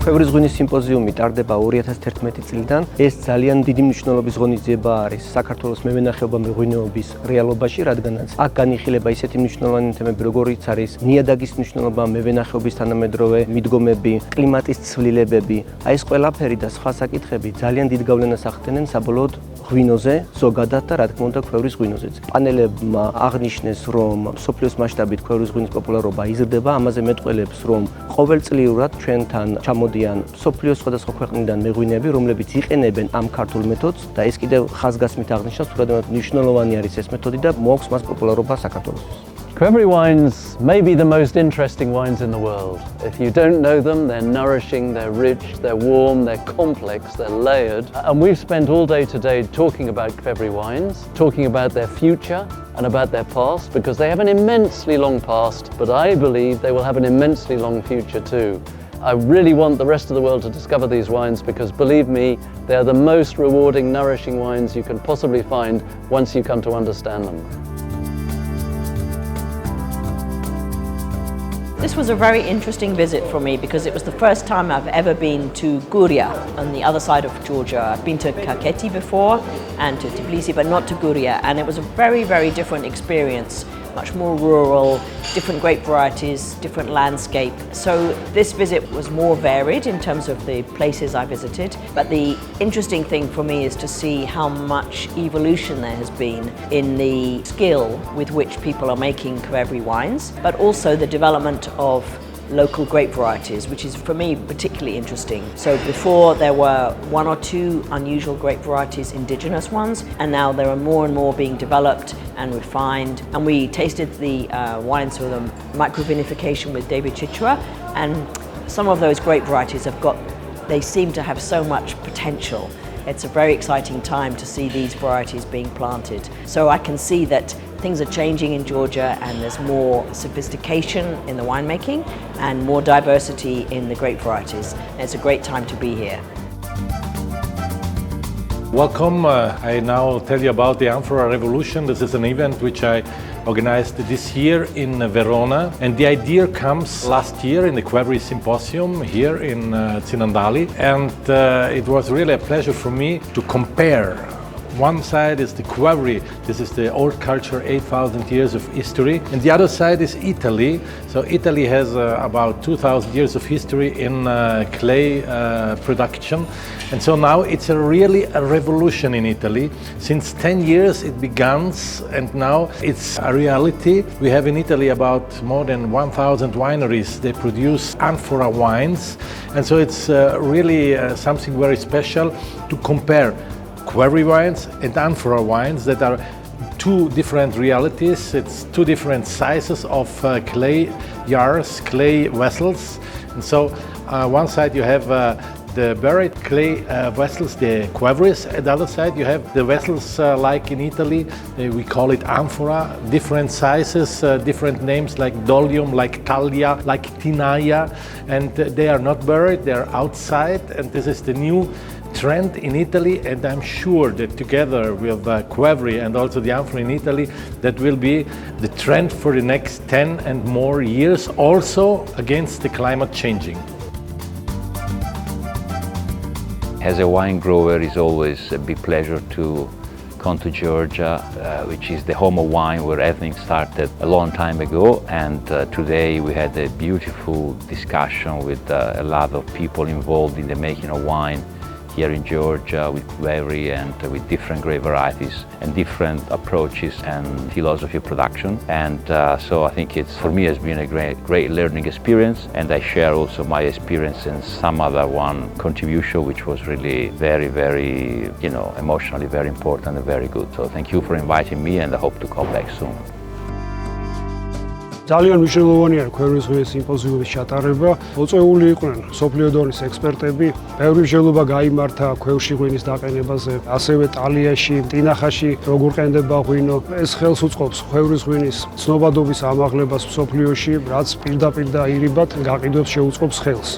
Qvevris ღვინის სიმპოზიუმი ტარდება 2011 წლიდან. ეს ძალიან დიდი მნიშვნელობის ღონისძიება არის საქართველოს მევენახეობა მეღვინეობის რეალობაში, რადგანაც აქ განიხილება ისეთი მნიშვნელოვანი თემები, როგორიც არის ნიადაგის მნიშვნელობა, მევენახეობის თანამედროვე მიდგომები, კლიმატის ცვლილებები. აი ეს ყველაფერი და სხვა საკითხები ძალიან დიდ გავლენას ახდენენ საბოლოოდ ღვინოზე, ზოგადად და რა თქმა უნდა Qvevris ღვინოზეც. პანელებმა აღნიშნეს, რომ მსოფლიოს მასშტაბით Qvevris ღვინის პოპულარობა იზრდება, ამაზე მეტყველებს, რომ ყოველწლიურად ჩვენთან ჩამოდიან მსოფლიოს სხვადასხვა ქვეყნიდან მეღვინეები, რომლებიც იყენებენ ამ ქართულ მეთოდს და ეს კიდევ ხაზგასმით აღნიშნავს, თუ რადგან მნიშვნელოვანი არის ეს მეთოდი და მოაქვს მას პოპულარობა საქართველოსთვის. Qvevri wines may be the most interesting wines in the world. If you don't know them, they're nourishing, they're rich, they're warm, they're complex, they're layered. And we've spent all day today talking about Qvevri wines, talking about their future and about their past, because they have an immensely long past, but I believe they will have an immensely long future too. I really want the rest of the world to discover these wines because, believe me, they are the most rewarding, nourishing wines you can possibly find once you come to understand them. This was a very interesting visit for me because it was the first time I've ever been to Guria on the other side of Georgia. I've been to Kakheti before and to Tbilisi, but not to Guria, and it was a very, very different experience. Much more rural, different grape varieties, different landscape. So this visit was more varied in terms of the places I visited. But the interesting thing for me is to see how much evolution there has been in the skill with which people are making Qvevri wines, but also the development of local grape varieties, which is for me particularly interesting. So before there were one or two unusual grape varieties, indigenous ones, and now there are more and more being developed and refined. And we tasted the wines with a microvinification with David Chichwa, and some of those grape varieties they seem to have so much potential. It's a very exciting time to see these varieties being planted. So I can see that things are changing in Georgia and there's more sophistication in the winemaking and more diversity in the grape varieties. And it's a great time to be here. Welcome. I now tell you about the Amphora Revolution. This is an event which I organized this year in Verona, and the idea comes last year in the Qvevri Symposium here in Tsinandali, and it was really a pleasure for me to compare. One side is the Qvevri, this is the old culture, 8,000 years of history, and the other side is Italy. So Italy has about 2,000 years of history in clay production, and so now it's really a revolution in Italy. Since 10 years it began, and now it's a reality. We have in Italy about more than 1,000 wineries. They produce amphora wines, and so it's really something very special to compare Qvevri wines and amphora wines that are two different realities. It's two different sizes of clay jars, clay vessels. And so one side you have the buried clay vessels, the Qvevris. At the other side you have the vessels like in Italy, we call it amphora, different sizes, different names like Dolium, like Taglia, like Tinaia, and they are not buried, they're outside, and this is the new trend in Italy, and I'm sure that together with Qvevri and also the amphora in Italy, that will be the trend for the next 10 and more years, also against the climate changing. As a wine grower, it's always a big pleasure to come to Georgia, which is the home of wine, where everything started a long time ago. And today we had a beautiful discussion with a lot of people involved in the making of wine here in Georgia with Qvevri and with different grape varieties and different approaches and philosophy of production. And so I think for me has been a great learning experience, and I share also my experience and some other one contribution which was really very, very, emotionally very important and very good. So thank you for inviting me, and I hope to come back soon. ძალიან მნიშვნელოვანია Qvevris ღვინის სიმპოზიუმის ჩატარება. მოწვეული იყვნენ მსოფლიო დონის ექსპერტები. ბევრი მსჯელობა გაიმართა Qvevri ღვინის დაყენებაზე, ასევე ტალიაში, ტინახაში როგორ ყენდება ღვინო. ეს ხელს უწყობს Qvevri ღვინის ცნობადობის ამაღლებას მსოფლიოში, რაც პირდაპირ და აირიბად გაყიდვებს შეუწყობს ხელს.